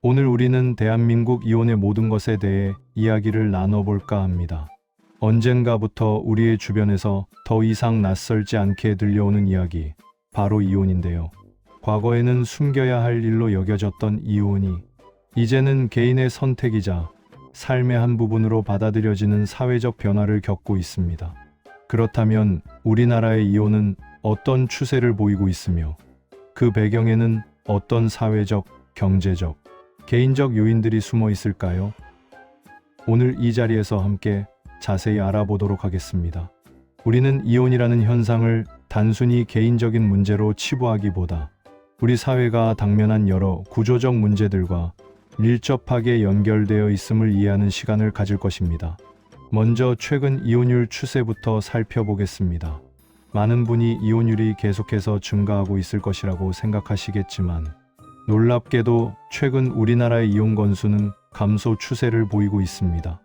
오늘 우리는 대한민국 이혼의 모든 것에 대해 이야기를 나눠볼까 합니다. 언젠가부터 우리의 주변에서 더 이상 낯설지 않게 들려오는 이야기, 바로 이혼인데요. 과거에는 숨겨야 할 일로 여겨졌던 이혼이 이제는 개인의 선택이자 삶의 한 부분으로 받아들여지는 사회적 변화를 겪고 있습니다. 그렇다면 우리나라의 이혼은 어떤 추세를 보이고 있으며 그 배경에는 어떤 사회적, 경제적, 개인적 요인들이 숨어 있을까요? 오늘 이 자리에서 함께 자세히 알아보도록 하겠습니다. 우리는 이혼이라는 현상을 단순히 개인적인 문제로 치부하기보다 우리 사회가 당면한 여러 구조적 문제들과 밀접하게 연결되어 있음을 이해하는 시간을 가질 것입니다. 먼저 최근 이혼율 추세부터 살펴보겠습니다. 많은 분이 이혼율이 계속해서 증가하고 있을 것이라고 생각하시겠지만 놀랍게도 최근 우리나라의 이혼 건수는 감소 추세를 보이고 있습니다.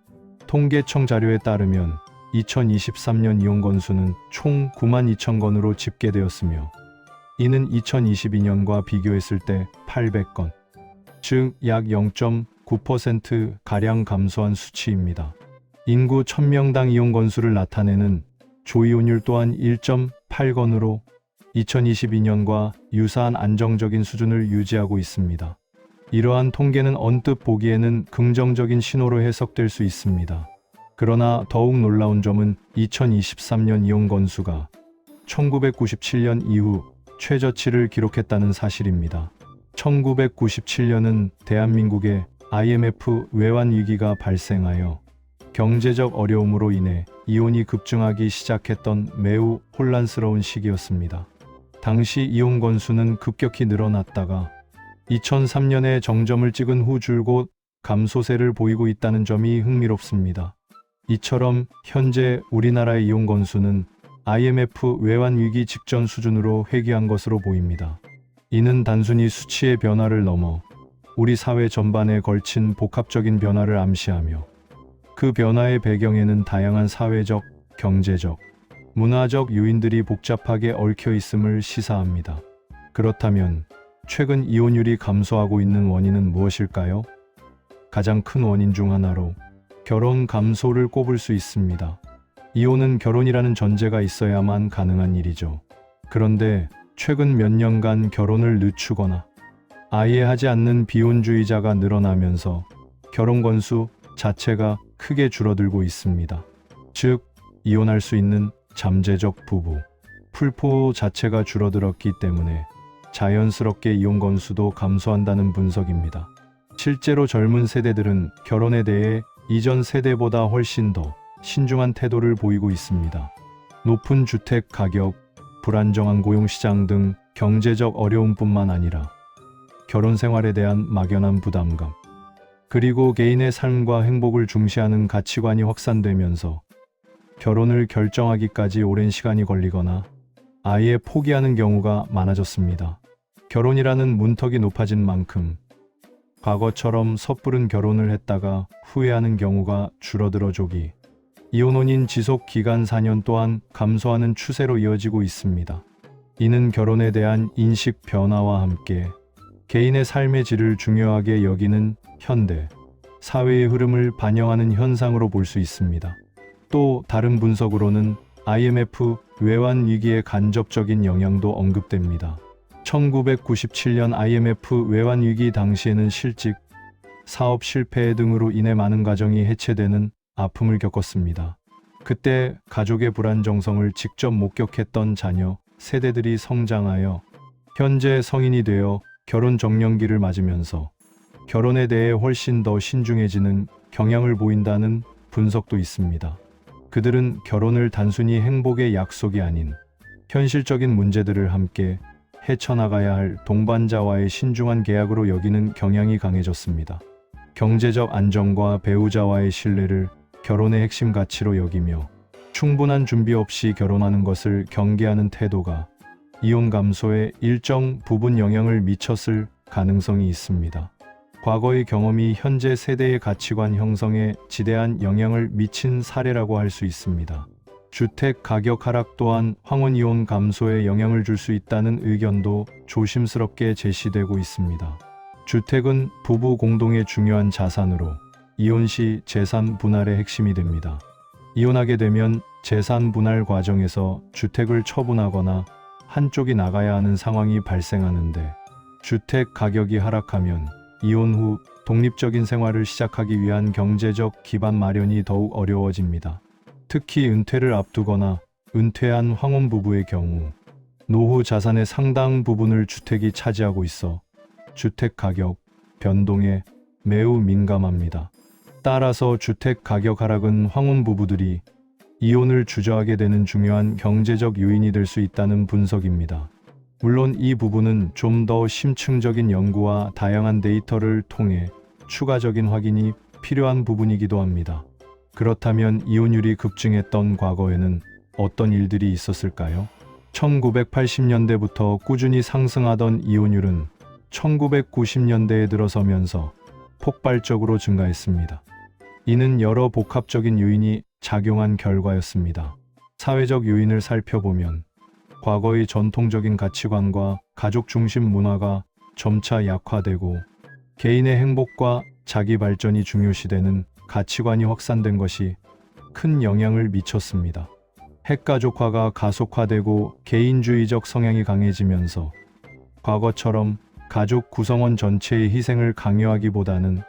통계청 자료에 따르면 2023년 이혼 건수는 총 9만 2천 건으로 집계되었으며 이는 2022년과 비교했을 때 800건, 즉 약 0.9%가량 감소한 수치입니다. 인구 1000명당 이혼 건수를 나타내는 조이혼율 또한 1.8건으로 2022년과 유사한 안정적인 수준을 유지하고 있습니다. 이러한 통계는 언뜻 보기에는 긍정적인 신호로 해석될 수 있습니다. 그러나 더욱 놀라운 점은 2023년 이혼 건수가 1997년 이후 최저치를 기록했다는 사실입니다. 1997년은 대한민국에 IMF 외환 위기가 발생하여 경제적 어려움으로 인해 이혼이 급증하기 시작했던 매우 혼란스러운 시기였습니다. 당시 이혼 건수는 급격히 늘어났다가 2003년에 정점을 찍은 후 줄곧 감소세를 보이고 있다는 점이 흥미롭습니다. 이처럼 현재 우리나라의 이혼 건수는 IMF 외환 위기 직전 수준으로 회귀한 것으로 보입니다. 이는 단순히 수치의 변화를 넘어 우리 사회 전반에 걸친 복합적인 변화를 암시하며 그 변화의 배경에는 다양한 사회적, 경제적, 문화적 요인들이 복잡하게 얽혀 있음을 시사합니다. 그렇다면 최근 이혼율이 감소하고 있는 원인은 무엇일까요? 가장 큰 원인 중 하나로 결혼 감소를 꼽을 수 있습니다. 이혼은 결혼이라는 전제가 있어야만 가능한 일이죠. 그런데 최근 몇 년간 결혼을 늦추거나 아예 하지 않는 비혼주의자가 늘어나면서 결혼 건수 자체가 크게 줄어들고 있습니다. 즉, 이혼할 수 있는 잠재적 부부, 풀포 자체가 줄어들었기 때문에 자연스럽게 이혼 건수도 감소한다는 분석입니다. 실제로 젊은 세대들은 결혼에 대해 이전 세대보다 훨씬 더 신중한 태도를 보이고 있습니다. 높은 주택 가격, 불안정한 고용시장 등 경제적 어려움뿐만 아니라 결혼 생활에 대한 막연한 부담감, 그리고 개인의 삶과 행복을 중시하는 가치관이 확산되면서 결혼을 결정하기까지 오랜 시간이 걸리거나 아예 포기하는 경우가 많아졌습니다. 결혼이라는 문턱이 높아진 만큼 과거처럼 섣부른 결혼을 했다가 후회하는 경우가 줄어들어조기 이혼혼인 지속 기간 4년 또한 감소하는 추세로 이어지고 있습니다. 이는 결혼에 대한 인식 변화와 함께 개인의 삶의 질을 중요하게 여기는 현대 사회의 흐름을 반영하는 현상으로 볼 수 있습니다. 또 다른 분석으로는 IMF 외환 위기의 간접적인 영향도 언급됩니다. 1997년 IMF 외환 위기 당시에는 실직, 사업 실패 등으로 인해 많은 가정이 해체되는 아픔을 겪었습니다. 그때 가족의 불안정성을 직접 목격했던 자녀 세대들이 성장하여 현재 성인이 되어 결혼 정년기를 맞으면서 결혼에 대해 훨씬 더 신중해지는 경향을 보인다는 분석도 있습니다. 그들은 결혼을 단순히 행복의 약속이 아닌 현실적인 문제들을 함께 헤쳐나가야 할 동반자와의 신중한 계약으로 여기는 경향이 강해졌습니다. 경제적 안정과 배우자와의 신뢰를 결혼의 핵심 가치로 여기며 충분한 준비 없이 결혼하는 것을 경계하는 태도가 이혼 감소에 일정 부분 영향을 미쳤을 가능성이 있습니다. 과거의 경험이 현재 세대의 가치관 형성에 지대한 영향을 미친 사례라고 할 수 있습니다. 주택 가격 하락 또한 황혼-이혼 감소에 영향을 줄 수 있다는 의견도 조심스럽게 제시되고 있습니다. 주택은 부부 공동의 중요한 자산으로 이혼 시 재산 분할의 핵심이 됩니다. 이혼하게 되면 재산 분할 과정에서 주택을 처분하거나 한쪽이 나가야 하는 상황이 발생하는데, 주택 가격이 하락하면 이혼 후 독립적인 생활을 시작하기 위한 경제적 기반 마련이 더욱 어려워집니다. 특히 은퇴를 앞두거나 은퇴한 황혼 부부의 경우 노후 자산의 상당 부분을 주택이 차지하고 있어 주택 가격 변동에 매우 민감합니다. 따라서 주택 가격 하락은 황혼 부부들이 이혼을 주저하게 되는 중요한 경제적 요인이 될 수 있다는 분석입니다. 물론 이 부분은 좀 더 심층적인 연구와 다양한 데이터를 통해 추가적인 확인이 필요한 부분이기도 합니다. 그렇다면 이혼율이 급증했던 과거에는 어떤 일들이 있었을까요? 1980년대부터 꾸준히 상승하던 이혼율은 1990년대에 들어서면서 폭발적으로 증가했습니다. 이는 여러 복합적인 요인이 작용한 결과였습니다. 사회적 요인을 살펴보면 과거의 전통적인 가치관과 가족 중심 문화가 점차 약화되고 개인의 행복과 자기 발전이 중요시되는 가치관이 확산된 것이 큰 영향을 미쳤습니다. 핵가족화가 가속화되고 개인주의적 성향이 강해지면서 과거처럼 가족 구성원 전체의 희생을 강요하기보다는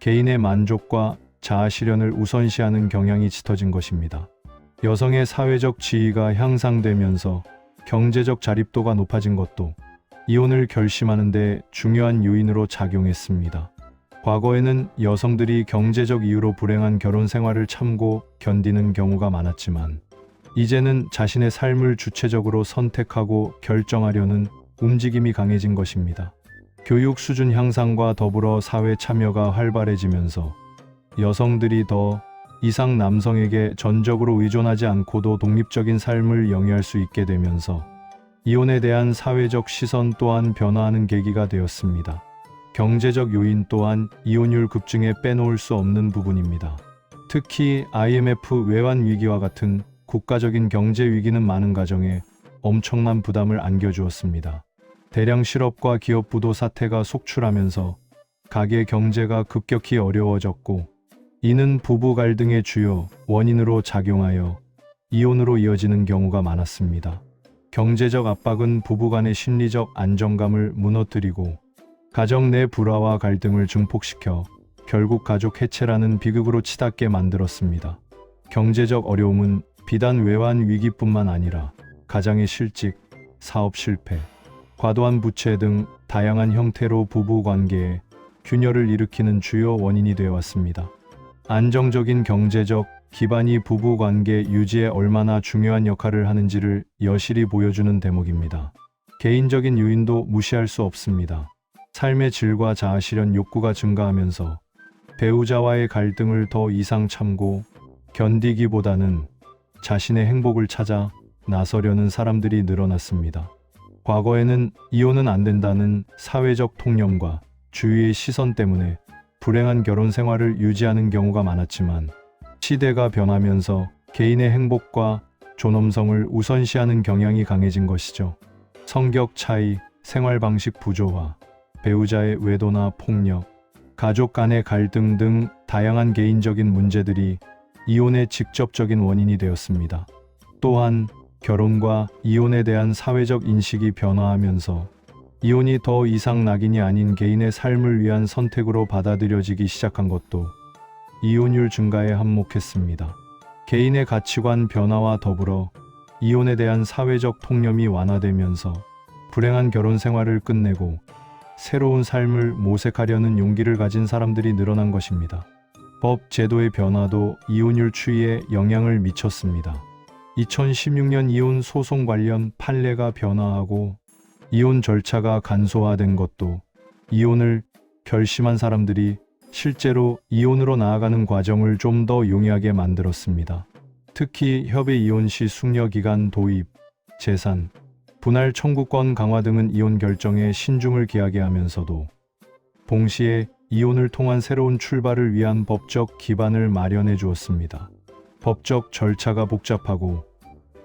개인의 만족과 자아 실현을 우선시하는 경향이 짙어진 것입니다. 여성의 사회적 지위가 향상되면서 경제적 자립도가 높아진 것도 이혼을 결심하는 데 중요한 요인으로 작용했습니다. 과거에는 여성들이 경제적 이유로 불행한 결혼 생활을 참고 견디는 경우가 많았지만, 이제는 자신의 삶을 주체적으로 선택하고 결정하려는 움직임이 강해진 것입니다. 교육 수준 향상과 더불어 사회 참여가 활발해지면서 여성들이 더 이상 남성에게 전적으로 의존하지 않고도 독립적인 삶을 영위할 수 있게 되면서 이혼에 대한 사회적 시선 또한 변화하는 계기가 되었습니다. 경제적 요인 또한 이혼율 급증에 빼놓을 수 없는 부분입니다. 특히 IMF 외환 위기와 같은 국가적인 경제 위기는 많은 가정에 엄청난 부담을 안겨주었습니다. 대량 실업과 기업 부도 사태가 속출하면서 가계 경제가 급격히 어려워졌고, 이는 부부 갈등의 주요 원인으로 작용하여 이혼으로 이어지는 경우가 많았습니다. 경제적 압박은 부부 간의 심리적 안정감을 무너뜨리고 가정 내 불화와 갈등을 증폭시켜 결국 가족 해체라는 비극으로 치닫게 만들었습니다. 경제적 어려움은 비단 외환 위기뿐만 아니라 가장의 실직, 사업 실패, 과도한 부채 등 다양한 형태로 부부 관계에 균열을 일으키는 주요 원인이 되어 왔습니다. 안정적인 경제적 기반이 부부 관계 유지에 얼마나 중요한 역할을 하는지를 여실히 보여주는 대목입니다. 개인적인 요인도 무시할 수 없습니다. 삶의 질과 자아 실현 욕구가 증가하면서 배우자와의 갈등을 더 이상 참고 견디기보다는 자신의 행복을 찾아 나서려는 사람들이 늘어났습니다. 과거에는 이혼은 안 된다는 사회적 통념과 주위의 시선 때문에 불행한 결혼 생활을 유지하는 경우가 많았지만, 시대가 변하면서 개인의 행복과 존엄성을 우선시하는 경향이 강해진 것이죠. 성격 차이, 생활 방식 부조화, 배우자의 외도나 폭력, 가족 간의 갈등 등 다양한 개인적인 문제들이 이혼의 직접적인 원인이 되었습니다. 또한 결혼과 이혼에 대한 사회적 인식이 변화하면서 이혼이 더 이상 낙인이 아닌 개인의 삶을 위한 선택으로 받아들여지기 시작한 것도 이혼율 증가에 한몫했습니다. 개인의 가치관 변화와 더불어 이혼에 대한 사회적 통념이 완화되면서 불행한 결혼 생활을 끝내고 새로운 삶을 모색하려는 용기를 가진 사람들이 늘어난 것입니다. 법 제도의 변화도 이혼율 추이에 영향을 미쳤습니다. 2016년 이혼 소송 관련 판례가 변화하고 이혼 절차가 간소화된 것도 이혼을 결심한 사람들이 실제로 이혼으로 나아가는 과정을 좀 더 용이하게 만들었습니다. 특히 협의 이혼 시 숙려기간 도입, 재산, 분할 청구권 강화 등은 이혼 결정에 신중을 기하게 하면서도 동시에 이혼을 통한 새로운 출발을 위한 법적 기반을 마련해 주었습니다. 법적 절차가 복잡하고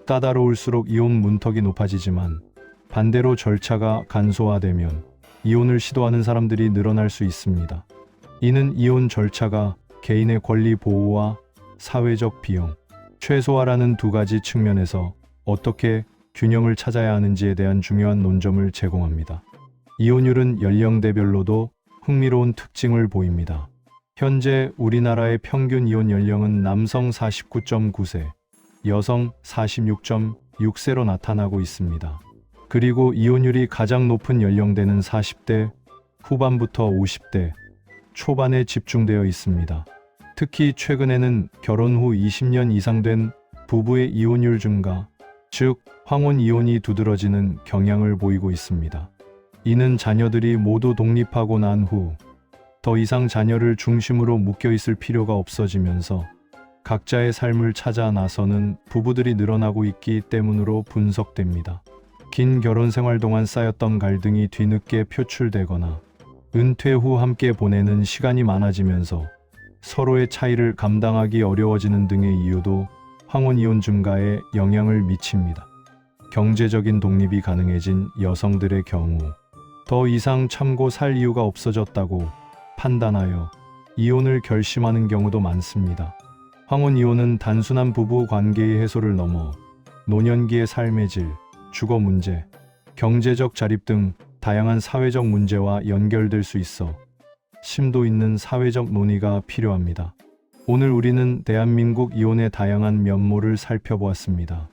까다로울수록 이혼 문턱이 높아지지만, 반대로 절차가 간소화되면 이혼을 시도하는 사람들이 늘어날 수 있습니다. 이는 이혼 절차가 개인의 권리 보호와 사회적 비용, 최소화라는 두 가지 측면에서 어떻게 균형을 찾아야 하는지에 대한 중요한 논점을 제공합니다. 이혼율은 연령대별로도 흥미로운 특징을 보입니다. 현재 우리나라의 평균 이혼 연령은 남성 49.9세, 여성 46.6세로 나타나고 있습니다. 그리고 이혼율이 가장 높은 연령대는 40대 후반부터 50대 초반에 집중되어 있습니다. 특히 최근에는 결혼 후 20년 이상 된 부부의 이혼율 증가, 즉 황혼 이혼이 두드러지는 경향을 보이고 있습니다. 이는 자녀들이 모두 독립하고 난 후 더 이상 자녀를 중심으로 묶여 있을 필요가 없어지면서 각자의 삶을 찾아 나서는 부부들이 늘어나고 있기 때문으로 분석됩니다. 긴 결혼 생활 동안 쌓였던 갈등이 뒤늦게 표출되거나 은퇴 후 함께 보내는 시간이 많아지면서 서로의 차이를 감당하기 어려워지는 등의 이유도 황혼 이혼 증가에 영향을 미칩니다. 경제적인 독립이 가능해진 여성들의 경우 더 이상 참고 살 이유가 없어졌다고 판단하여 이혼을 결심하는 경우도 많습니다. 황혼 이혼은 단순한 부부 관계의 해소를 넘어 노년기의 삶의 질, 주거 문제, 경제적 자립 등 다양한 사회적 문제와 연결될 수 있어 심도 있는 사회적 논의가 필요합니다. 오늘 우리는 대한민국 이혼의 다양한 면모를 살펴보았습니다.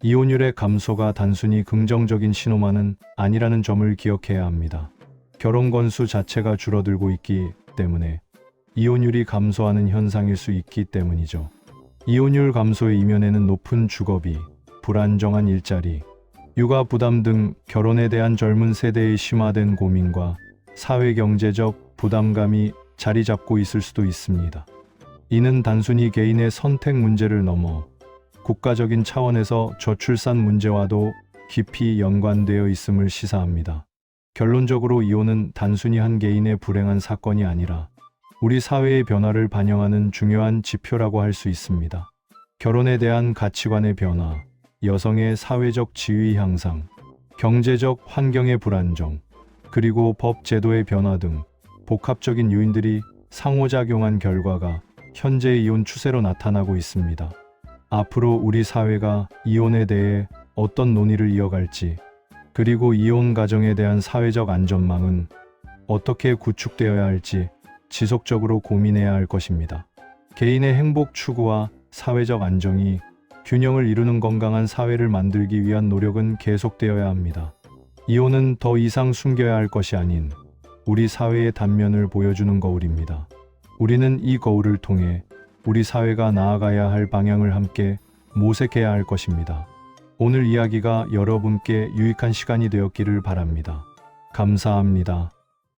이혼율의 감소가 단순히 긍정적인 신호만은 아니라는 점을 기억해야 합니다. 결혼 건수 자체가 줄어들고 있기 때문에 이혼율이 감소하는 현상일 수 있기 때문이죠. 이혼율 감소의 이면에는 높은 주거비, 불안정한 일자리, 육아 부담 등 결혼에 대한 젊은 세대의 심화된 고민과 사회경제적 부담감이 자리 잡고 있을 수도 있습니다. 이는 단순히 개인의 선택 문제를 넘어 국가적인 차원에서 저출산 문제와도 깊이 연관되어 있음을 시사합니다. 결론적으로 이혼은 단순히 한 개인의 불행한 사건이 아니라 우리 사회의 변화를 반영하는 중요한 지표라고 할 수 있습니다. 결혼에 대한 가치관의 변화, 여성의 사회적 지위 향상, 경제적 환경의 불안정, 그리고 법 제도의 변화 등 복합적인 요인들이 상호작용한 결과가 현재의 이혼 추세로 나타나고 있습니다. 앞으로 우리 사회가 이혼에 대해 어떤 논의를 이어갈지, 그리고 이혼 가정에 대한 사회적 안전망은 어떻게 구축되어야 할지 지속적으로 고민해야 할 것입니다. 개인의 행복 추구와 사회적 안정이 균형을 이루는 건강한 사회를 만들기 위한 노력은 계속되어야 합니다. 이혼은 더 이상 숨겨야 할 것이 아닌 우리 사회의 단면을 보여주는 거울입니다. 우리는 이 거울을 통해 우리 사회가 나아가야 할 방향을 함께 모색해야 할 것입니다. 오늘 이야기가 여러분께 유익한 시간이 되었기를 바랍니다. 감사합니다.